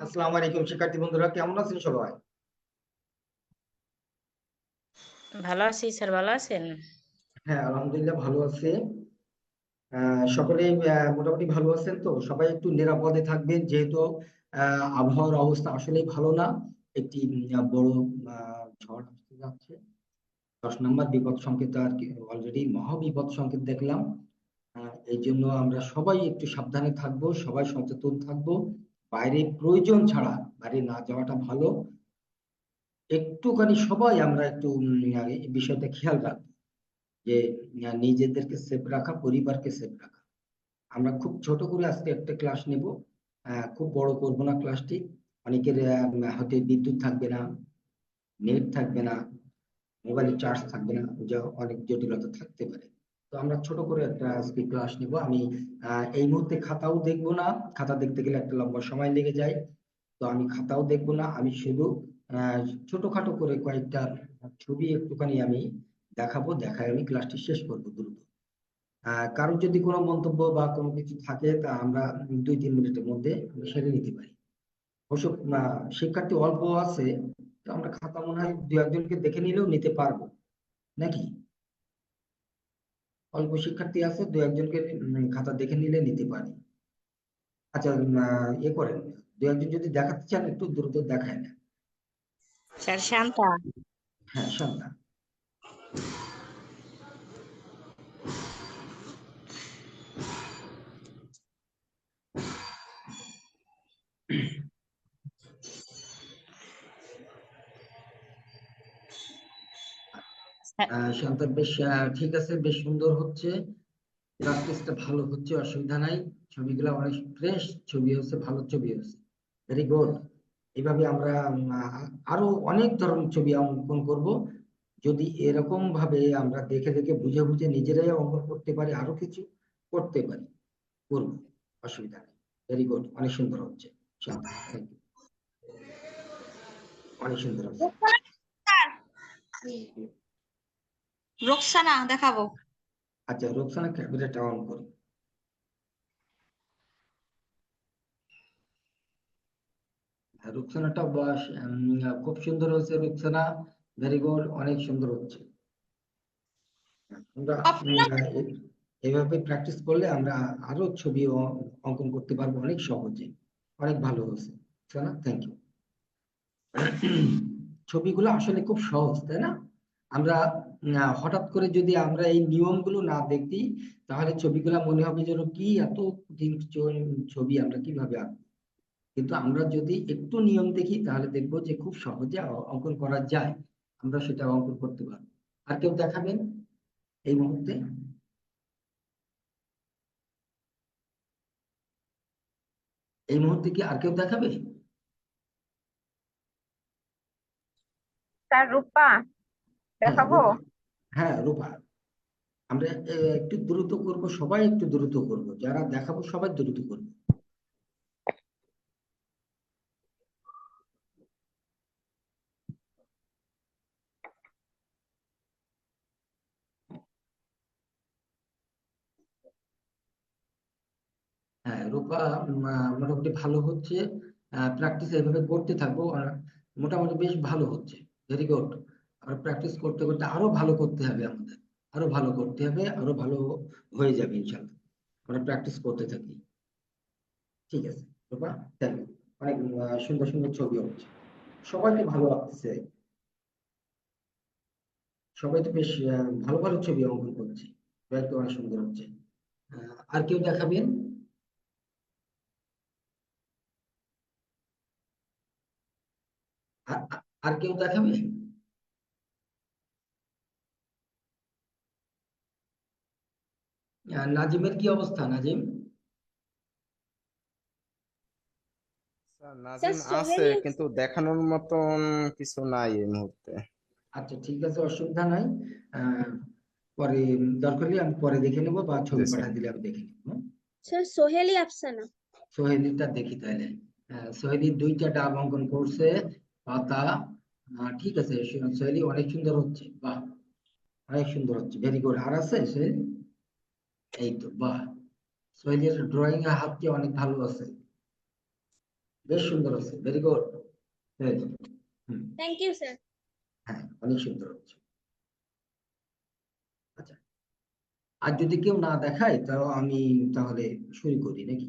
আসসালামু আলাইকুম শিক্ষার্থী বন্ধুরা, কেমন আছেন সবাই? ভালো আছি স্যার, ভালো আছেন? হ্যাঁ, আলহামদুলিল্লাহ ভালো আছে। সকলেই মোটামুটি ভালো আছেন তো? সবাই একটু নিরাপদে থাকবেন, যেহেতু আবহাওয়ার অবস্থা আসলেই ভালো না। একটি বড় ঝড় আসতে যাচ্ছে। 10 নম্বর বিপদ সংকেত আর কি, অলরেডি মহাবিপদ সংকেত দেখলাম। এই জন্য আমরা সবাই একটু সাবধানে থাকবো, সবাই সচেতন থাকবো। বাইরে প্রয়োজন ছাড়া বাইরে না যাওয়াটা ভালো। একটুখানি সবাই আমরা একটু এই বিষয়টা খেয়াল রাখবো যে নিজেদেরকে সেফ রাখা, পরিবারকে সেফ রাখা। আমরা খুব ছোট করে আজকে একটা ক্লাস নেব। খুব বড় করব না ক্লাসটি। অনেকের হয়তো বিদ্যুৎ থাকবে না, নেট থাকবে না, মোবাইলে চার্জ থাকবে না, যা অনেক জটিলতা থাকতে পারে। তো আমরা ছোট করে একটা আজকে ক্লাস নেব। আমি এই মুহূর্তে খাতাও দেখবো না। খাতা দেখতে গেলে একটা লম্বা সময় লেগে যায়। তো আমি খাতাও দেখবো না, আমি শুধু আহ ছোটখাটো করে কয়েকটা ছবি একটুখানি আমি দেখাবো, দেখায় আমি ক্লাসটি শেষ করবো দ্রুত। কারোর যদি কোনো মন্তব্য বা কোনো কিছু থাকে তা আমরা 2-3 মিনিটের মধ্যে সেরে নিতে পারি। অবশ্য শিক্ষার্থী অল্প আছে, তো আমরা খাতা মনে হয় 2-1জনকে দেখে নিলেও নিতে পারবো নাকি? অল্প শিক্ষার্থী আছে, 2-1জনকে খাতা দেখে নিলে নিতে পারি। আচ্ছা, ইয়ে করেন, 2-1জন যদি দেখাতে চান একটু দ্রুত দেখায় না। স্যার শান্তা। হ্যাঁ, শান্তা। শান্ত, বেশ ঠিক আছে, বেশ সুন্দর হচ্ছে। প্র্যাকটিসটা ভালো হচ্ছে, অসুবিধা নাই। ছবিগুলো অনেক ফ্রেশ ছবি হচ্ছে, ভালো ছবি হচ্ছে। Very good. এইভাবে আমরা আরো অনেক ধরনের ছবি অঙ্কন করব। যদি এরকম ভাবে আমরা দেখে দেখে বুঝে বুঝে নিজেরাই অঙ্কন করতে পারি, আরো কিছু করতে পারি, করবো, অসুবিধা নেই। ভেরি গুড, অনেক সুন্দর হচ্ছে। শান্ত, থ্যাংক ইউ। অনেক সুন্দর হচ্ছে। রোকসানা দেখাবো। আচ্ছা, রোকসানা ক্যামেরাটা অন করি। রুকসানাটা বাস খুব সুন্দর হয়েছে রুকসানা। ভেরি গুড, অনেক সুন্দর হচ্ছে। আমরা এইভাবে প্র্যাকটিস করলে আমরা আরো ছবি অঙ্কন করতে পারবো অনেক সহজে। অনেক ভালো হয়েছে রুকসানা, থ্যাংক ইউ। ছবিগুলো আসলে খুব সহজ, তাই না? আমরা হঠাৎ করে যদি আমরা এই নিয়মগুলো না দেখি, তাহলে ছবিগুলো মনে হবে যেন কি এত কঠিন ছবি, আমরা কিভাবে আঁকবো। কিন্তু আমরা যদি একটু নিয়ম দেখি তাহলে দেখবো যে খুব সহজে অঙ্কন করা যায়। আমরা সেটা অঙ্কন করতে পারবো। আর কেউ দেখাবেন এই মুহূর্তে? এই মুহূর্তে কি আর কেউ দেখাবে? স্যার রূপা হ্যাঁ, দেখাবো। রূপা। হ্যাঁ, রূপা। আমরা একটু দ্রুত করব, সবাই একটু দ্রুত করব, যারা দেখাবো সবাই দ্রুত করব। হ্যাঁ, রূপা, মোটামুটি ভালো হচ্ছে। প্র্যাকটিস এইভাবে করতে থাকবো আর মোটামুটি বেশ ভালো হচ্ছে। Very good. আর প্র্যাকটিস করতে করতে আরো ভালো করতে হবে আমাদের। আরো ভালো করতে হবে, আরো ভালো হয়ে যাবে ইনশাল্লাহ। আমরা প্র্যাকটিস করতে থাকি। ঠিক আছে রূপা, থ্যাংক ইউ। অনেক সুন্দর সুন্দর ছবি হচ্ছে। সবাই তো ভালো আঁকছে, সবাই তো বেশ ভালো ভালো ছবি অঙ্কন করছে। সবাই তো অনেক সুন্দর হচ্ছে। আর কেউ দেখাবেন? আর কেউ দেখাবে? নাজিমের কি অবস্থা, নাজিম? স্যার স্যার নাজিম আছে, সোহেলি কিন্তু দেখানোর মতন কিছু নাই এই মুহূর্তে। আচ্ছা, ঠিক আছে, অসুবিধা নাই। আহ, পরে দরকার হলে আমি পরে দেখে নেবো, বা জি ছবি স্যার। পাঠিয়ে দিলে আমি দেখে নেবো। স্যার সোহেলি আফসানা। সোহেলিটা দেখি তাহলে। সোহেলি 2টা ডাব অঙ্কন করছে, পাতা। ঠিক আছে, সোহেলি অনেক সুন্দর হচ্ছে, বাহ, অনেক সুন্দর হচ্ছে, ভেরি গুড। আর আছে সোহেলি? এই তো, বাহ। সোহেলির ড্রয়িং এর হাত কি অনেক ভালো আছে। বেশ সুন্দর হচ্ছে, very good. Thank you sir. হ্যাঁ, অনেক সুন্দর হচ্ছে। আচ্ছা, আর যদি কেউ না দেখায় তাও আমি তাহলে শুরু করি নাকি?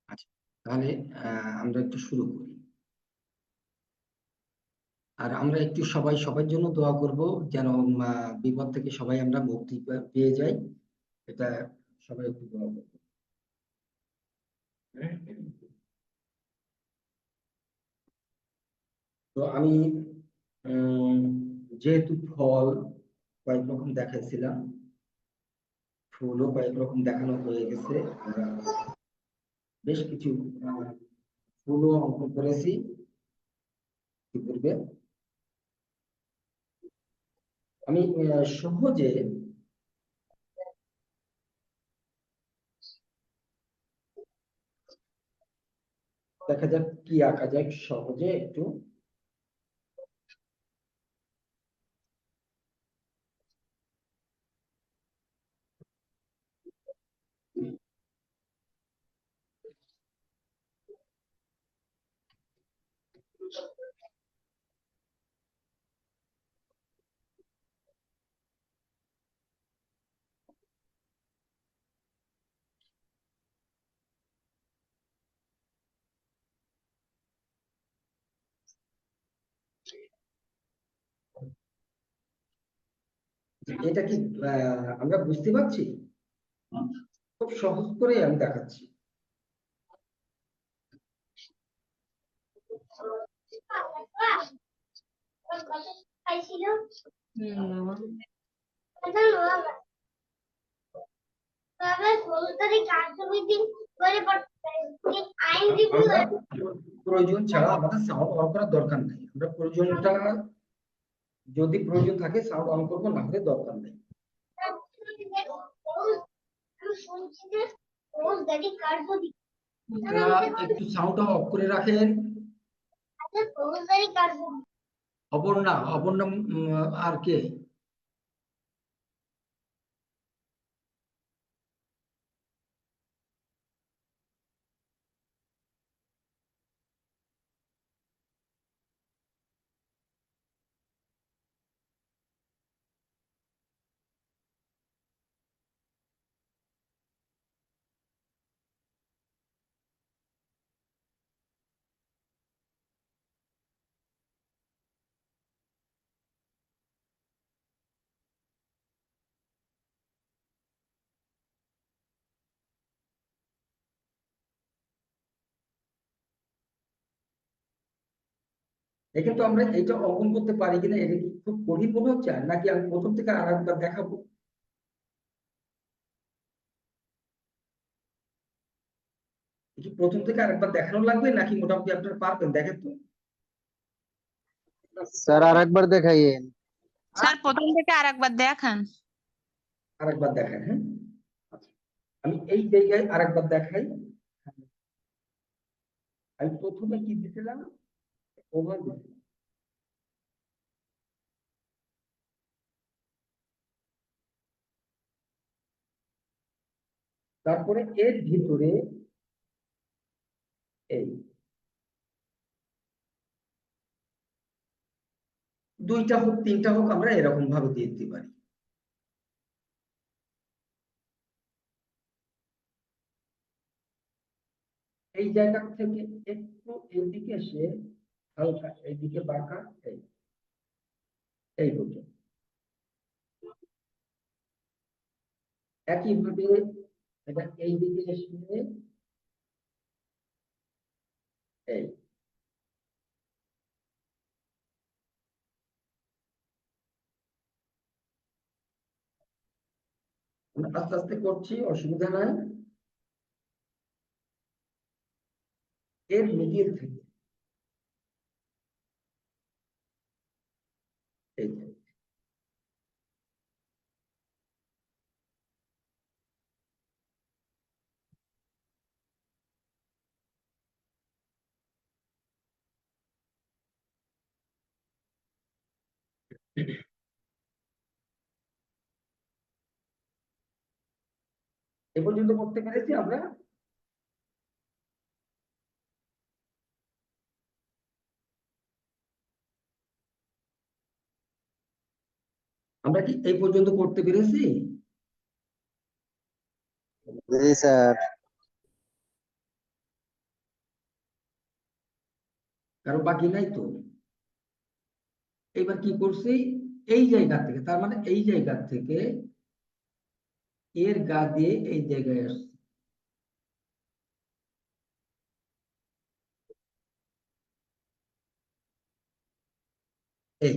আচ্ছা, তাহলে আমরা একটু শুরু করি। আর আমরা একটু সবাই সবার জন্য দোয়া করব, যেন বিপদ থেকে সবাই আমরা মুক্তি পেয়ে যাই। এটা সবাই একটু দোয়া করবো। তো আমি উম, যেহেতু ফল কয়েক রকম দেখাইছিলাম, ফুলও কয়েক রকম দেখানো হয়ে গেছে, আমরা বেশ কিছু ফুলও অঙ্কন করেছি ইতিপূর্বে। আমি সহজে দেখা যাক কি আঁকা যায় সহজে একটু। এটা কি আমরা বুঝতে পারছি? খুব সহজ করে আমি দেখাচ্ছি। আমরা প্রয়োজন ছাড়া আমাদের সাউন্ড অন করার দরকার নেই। আমরা প্রয়োজনটা, যদি প্রয়োজন থাকে সাউন্ড অন করবো, না হলে দরকার নেই। আপনারা একটু সাউন্ডটা অফ করে রাখেন। অপর্ণা, অপর্ণা আর কে? এখানে তো আমরা এটা অঙ্কন করতে পারি কিনা, এটা কি খুব কঠিন মনে হচ্ছে, নাকি আমি প্রথম থেকে আর একবার দেখাবো? এটা কি প্রথম থেকে আরেকবার দেখানো লাগবে, নাকি মোটামুটি আপনারা পারবেন? দেখেন তো। স্যার আর একবার দেখাইয়েন। স্যার প্রথম থেকে আরেকবার দেখান। আরেকবার দেখান, হ্যাঁ। আচ্ছা, আমি এই জায়গায় আরেকবার দেখাই। আমি প্রথমে কি দিছিলাম, ওভার দিছিলাম। তারপরে এর ভিতরে এই দুইটা হোক তিনটা হোক আমরা এরকম ভাবে দিয়ে দিতে পারি। এই জায়গা থেকে একটু এইদিকে এসে হালকা এইদিকে বাঁকা, এই এই পর্যন্ত। একইভাবে এটা এইদিকে এসে এই, আমরা আস্তে আস্তে করছি, অসুবিধা নাই। এর মিডিল থেকে এই যে, এ পর্যন্ত করতে পেরেছি আমরা? আমরা কি এই পর্যন্ত করতে পেরেছি? জি স্যার। কারো বাকি নাই তো? এবার কি করছি, এই জায়গা থেকে, তার মানে এই জায়গা থেকে এর গা দিয়ে এই জায়গায় আসছে। এই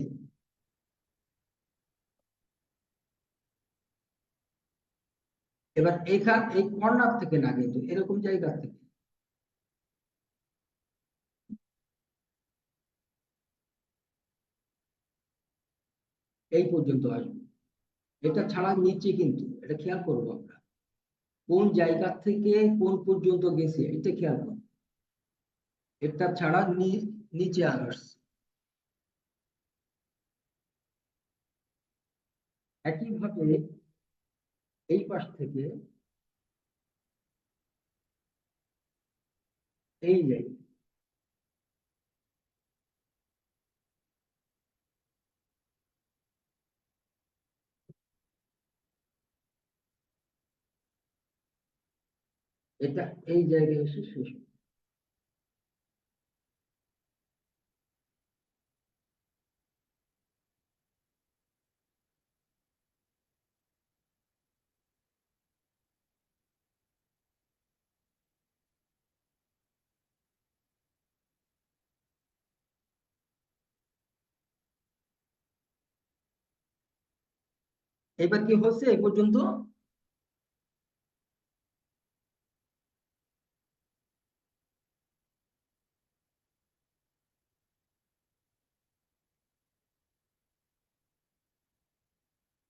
এবার এই কর্নার থেকে না, কিন্তু এরকম জায়গা থেকে এই পর্যন্ত আসবে। এটা ছাড়া নিচে, কিন্তু এটা খেয়াল করবো আমরা কোন জায়গা থেকে কোন পর্যন্ত গেছে, এটা খেয়াল করবো। এটা ছাড়া নিচে আসছে। একইভাবে এই পাশ থেকে এই জায়গা, এটা এই জায়গায় এসে শেষ হবে। এবার কি হচ্ছে এই পর্যন্ত?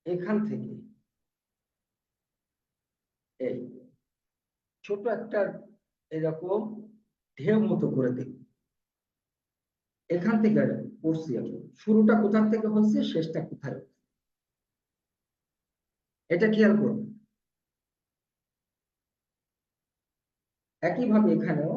এখান থেকে এই ছোট একটা এরকম ঢেউ মতো করে দেখি, এখান থেকে পড়ছি আমি, শুরুটা কোথা থেকে হচ্ছে, শেষটা কোথায় হচ্ছে, এটা খেয়াল করুন। একইভাবে এখানেও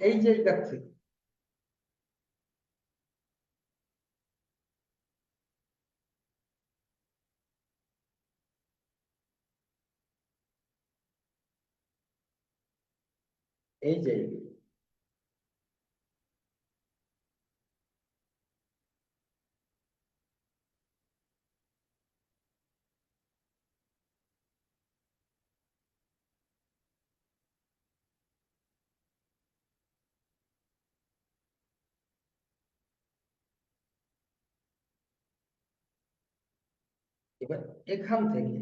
এই জায়গা থেকে এই জায়গায়, এবার এখান থেকে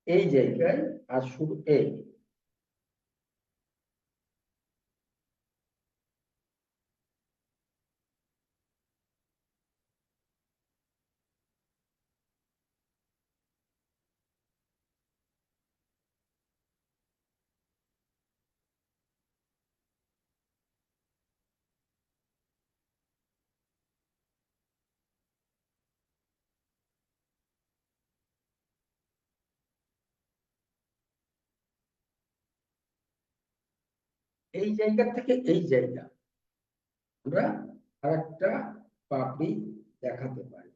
এই জায়গায়, আর শুরু এই জায়গা থেকে এই জায়গা আমরা আরেকটা পাপড়ি দেখাতে পারি।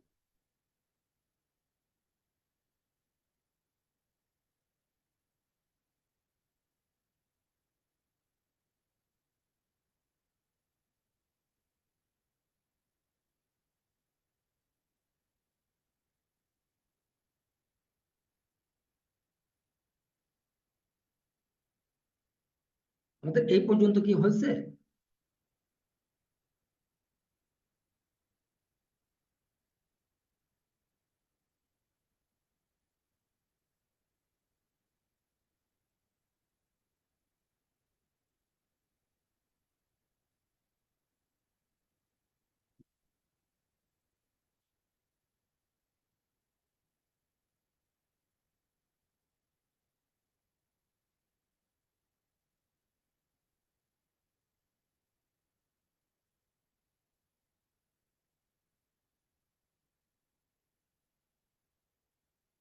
আমাদের এই পর্যন্ত কি হয়েছে?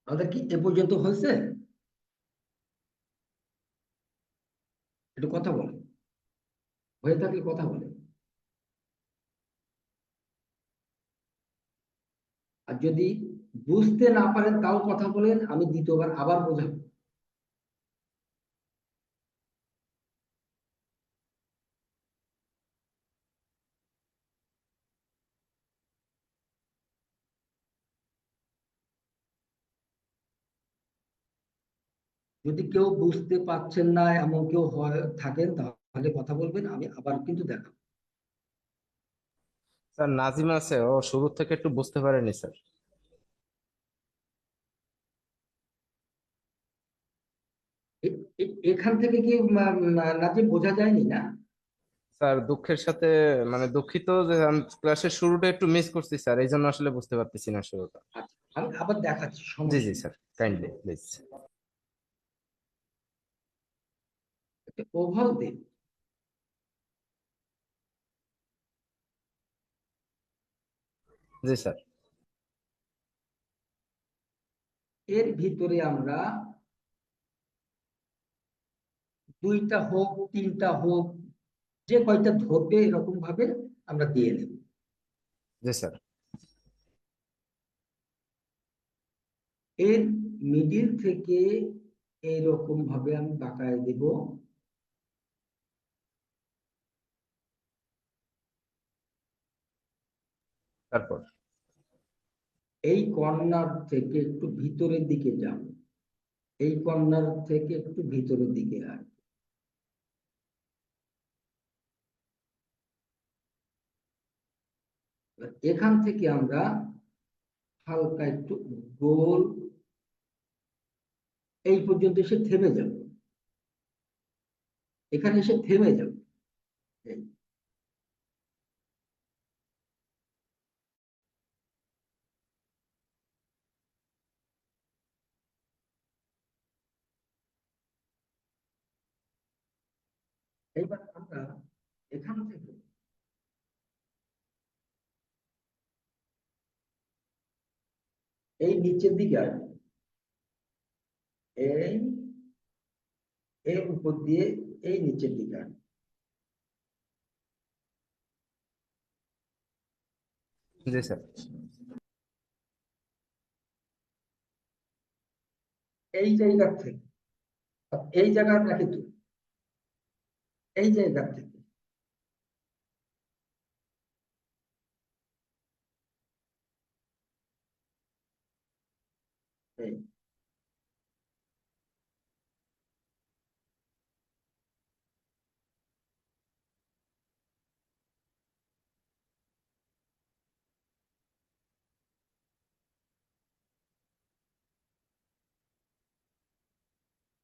আমাদের কি এ পর্যন্ত হয়েছে? একটু কথা বলে, হয়ে থাকলে কথা বলে। আর যদি বুঝতে না পারেন তাও কথা বলেন, আমি দ্বিতীয়বার আবার বোঝাবো। যদি কেউ বুঝতে পারছেন না এমন কেউ থাকেন, তাহলে কথা বলবেন, আমি আবার কিন্তু দেখাবো। স্যার নাজিম আছে, ও শুরু থেকে একটু বুঝতে পারেনি স্যার। এখান থেকে কি নাজিম বোঝা যায়নি না? স্যার দুঃখের সাথে, মানে দুঃখিত যে আমি ক্লাসের শুরুটা একটু মিস করছি স্যার, এই জন্য আসলে বুঝতে পারতেছি না শুরুটা। আচ্ছা, আমি আবার দেখাচ্ছি, জি সমস্যা জি নেই। Sir, kindly please. একটা ওভাল দিন। জি স্যার। এর ভিতরে আমরা দুইটা হোক তিনটা হোক, যে কয়টা ধরবে এরকম ভাবে আমরা দিয়ে নেব। জি স্যার। এর মিডিল থেকে এইরকম ভাবে আমি বাঁকায় দেব। তারপর এই কর্নার থেকে একটু ভিতরের দিকে যাব, এই কর্নার থেকে একটু ভিতরের দিকে আয়। এখান থেকে আমরা হালকা একটু গোল, এই পর্যন্ত এসে থেমে যাব, এখানে এসে থেমে যাব। এই এইবার আমরা এখান থেকে এই নিচের দিকে আসবো, এই এর উপর দিয়ে এই নিচের দিকে আসবো। জি স্যার। এই জায়গা থেকে, এই জায়গার নাকি তো, এই জায়গা থেকে এই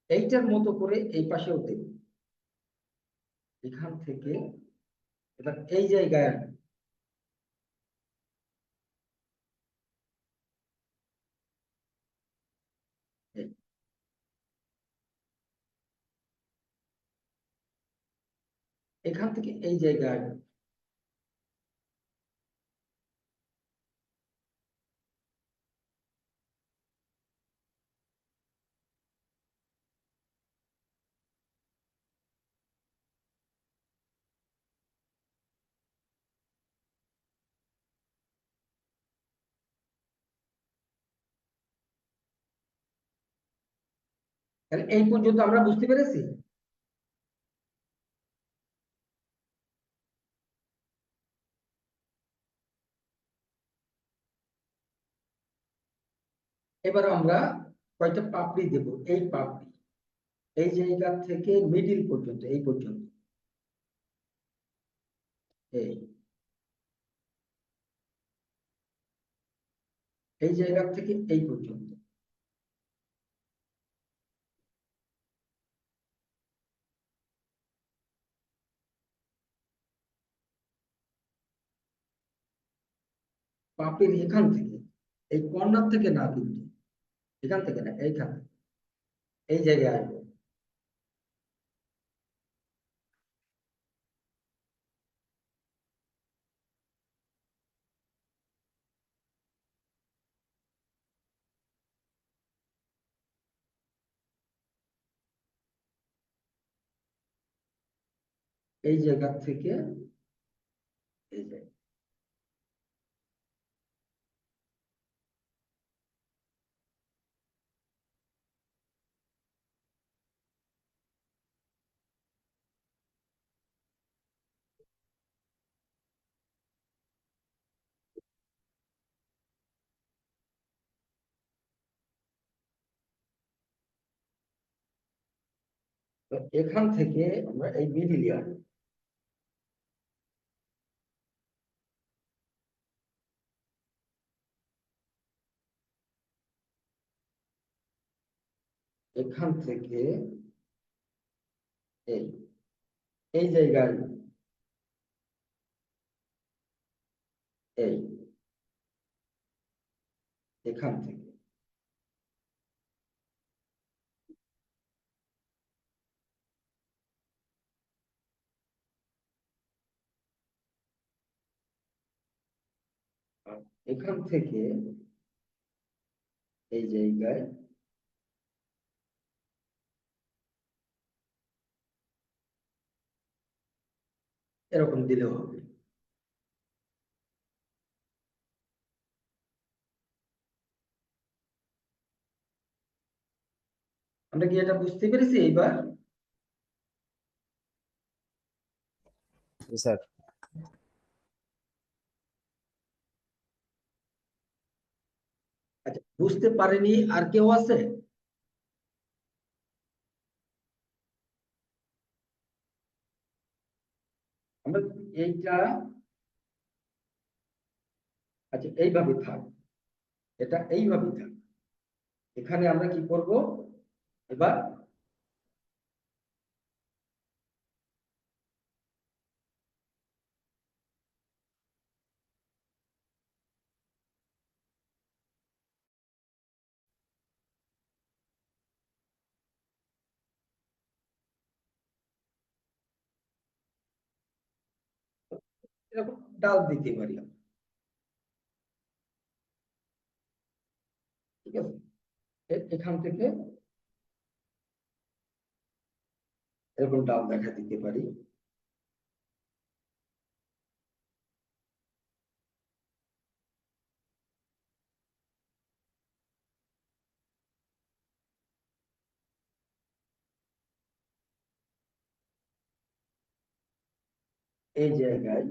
এইটার মতো করে এই পাশেও দেব। এখান থেকে এবার এই জায়গায় আসবো। এই, এখান থেকে এই জায়গায় আসবো। তাহলে এই পর্যন্ত আমরা বুঝতে পেরেছি। এবার আমরা কয়টা পাপড়ি দেব, এই পাপড়ি এই জায়গা থেকে মিডিল পর্যন্ত, এই পর্যন্ত এই এই জায়গা থেকে এই পর্যন্ত। পাপের এখান থেকে, এই কর্নার থেকে না, কিন্তু এখান থেকে না, এইখান থেকে এই জায়গায় আসবো। এই জায়গা থেকে এই জায়গা, তো এখান থেকে আমরা এই মিডিলে আসবো। এখান থেকে এই এই জায়গায়, এই এখান থেকে আর এখান থেকে এই জায়গায় এরকম দিলেও হবে। আমরা কি এটা বুঝতে পেরেছি এইবার? জি স্যার। আচ্ছা, বুঝতে পারেনি আর কেউ আছে? আমরা এইটা, আচ্ছা এইভাবে থাক, এটা এইভাবে থাক। এখানে আমরা কি করব এবার? এরকম ডাল দিতে পারি আমরা, ঠিক আছে? এখান থেকে এরকম ডাল দেখা দিতে পারি। এই জায়গায়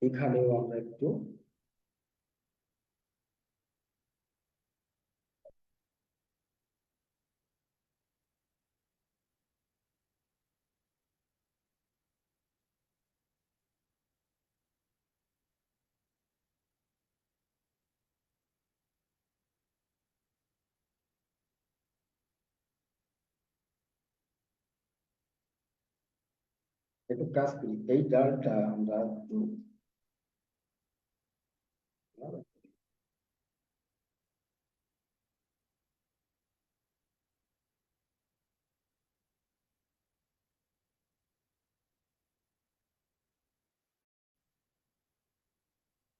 এখানেও আমরা একটু একটু কাজ করি, এই ডালটা আমরা একটু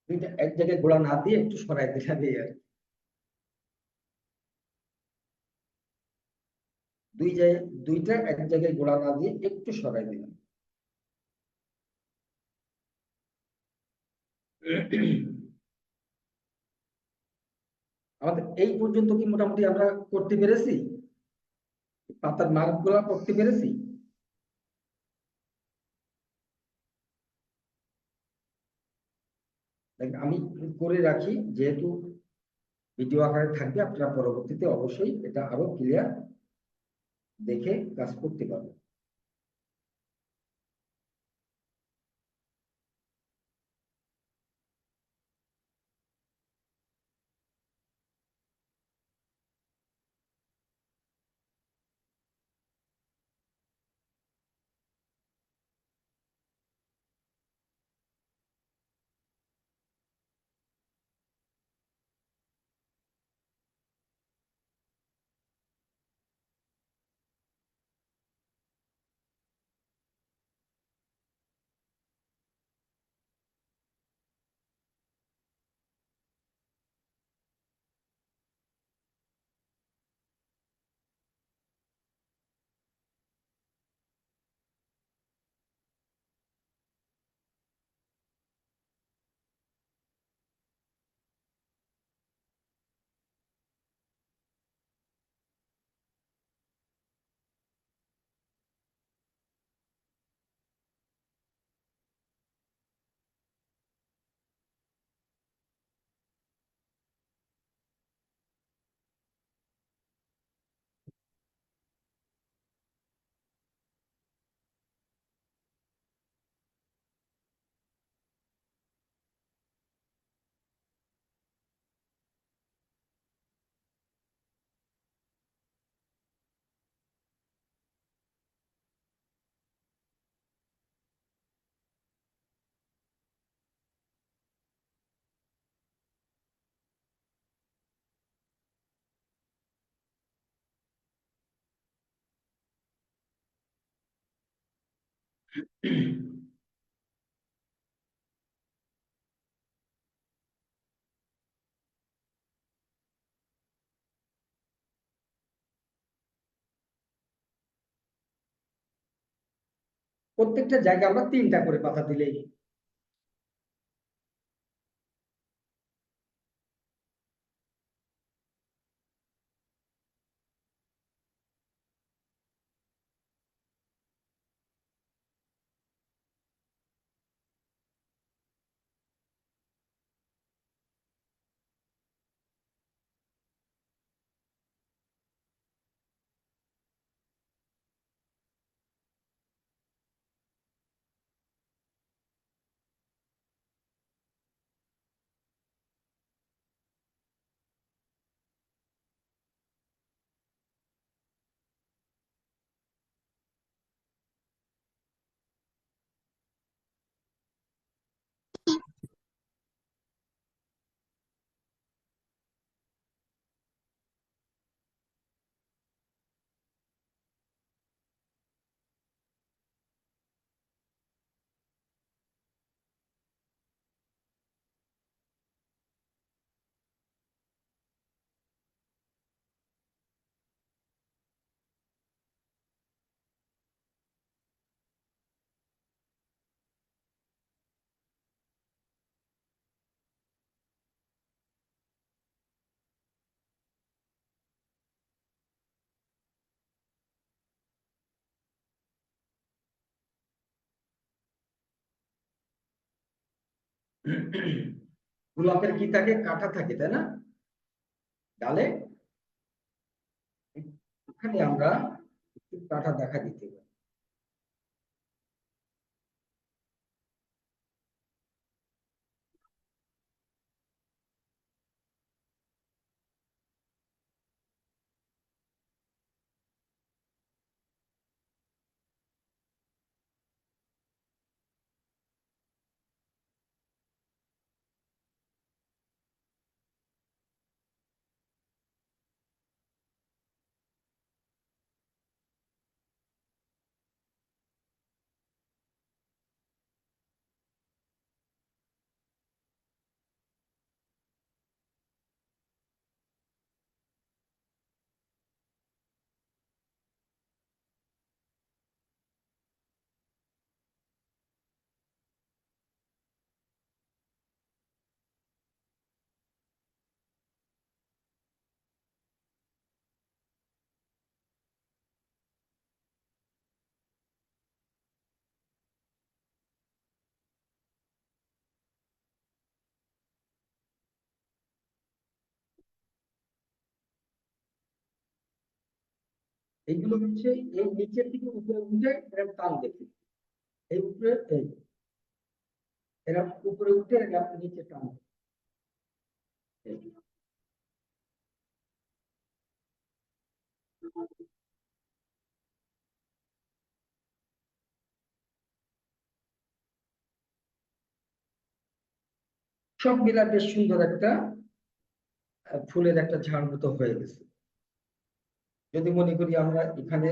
দুইটা এক জায়গায় গোড়া না দিয়ে একটু সরাই দিলাম এই আর কি। দুইটা এক জায়গায় গোলা না দিয়ে একটু সরাই দিলাম। আমাদের এই পর্যন্ত কি মোটামুটি আমরা করতে পেরেছি? পাতার মার্ক গুলা করতে পেরেছি? দেখেন, আমি করে রাখি, যেহেতু ভিডিও আকারে থাকবে, আপনারা পরবর্তীতে অবশ্যই এটা আরো ক্লিয়ার দেখে কাজ করতে পারবেন। প্রত্যেকটা জায়গায় আমরা 3টা করে পাতা দিলেই গোলাপের কি থাকে? কাঁটা থাকে, তাই না? ডালে এখানে আমরা একটু কাঁটা দেখা দিতে পারি। এইগুলো হচ্ছে এই নিচের থেকে উপরে উঠে এরকম টান দেখে, এই উপরে এই এরা উপরে উঠে এরা নিচে টান দেয়। এই। সব মিলা বেশ সুন্দর একটা ফুলের একটা ঝাড় মতো হয়ে গেছে। যদি মনে করি আমরা এখানে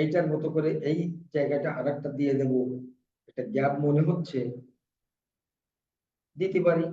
এইটার মতো করে এই জায়গাটা আরেকটা দিয়ে দেবো, একটা গ্যাপ মনে হচ্ছে, দিতে পারি।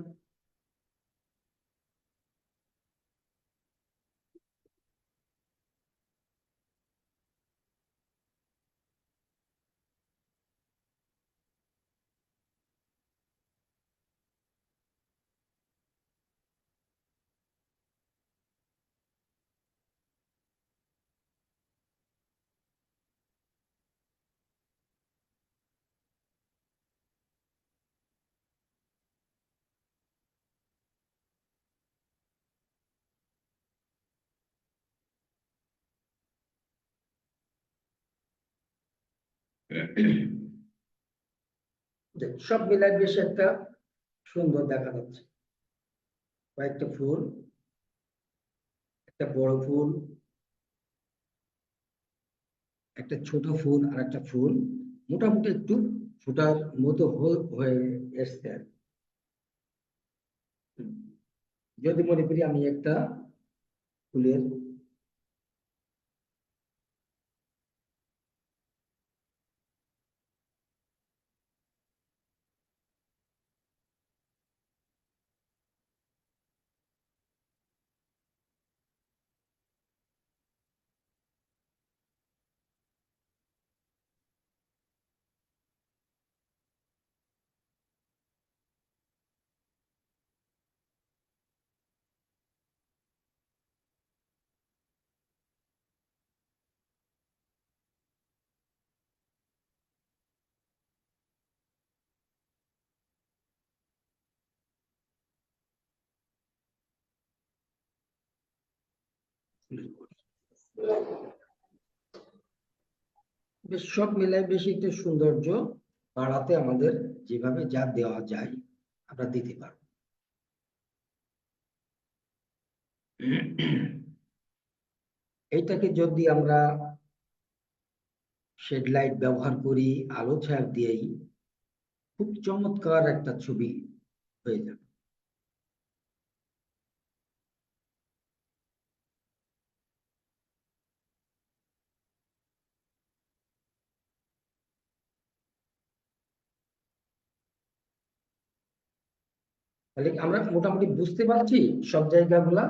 সব মিলাই বেশ একটা সুন্দর দেখা যাচ্ছে। কয়েকটা ফুল, একটা বড় ফুল, একটা ছোট ফুল, আর একটা ফুল মোটামুটি একটু ফোটার মতো হয়ে এসছে আর কি। যদি মনে করি আমি একটা ফুলের বেশ সব মিলাই বেশি একটু সৌন্দর্য বাড়াতে আমাদের যেভাবে যা দেওয়া যায় আমরা দিতে পারবো। এইটাকে যদি আমরা শেড লাইট ব্যবহার করি, আলো ছায়া দিয়েই খুব চমৎকার একটা ছবি হয়ে যাবে। তাহলে আমরা মোটামুটি বুঝতে পারছি সব জায়গাগুলা।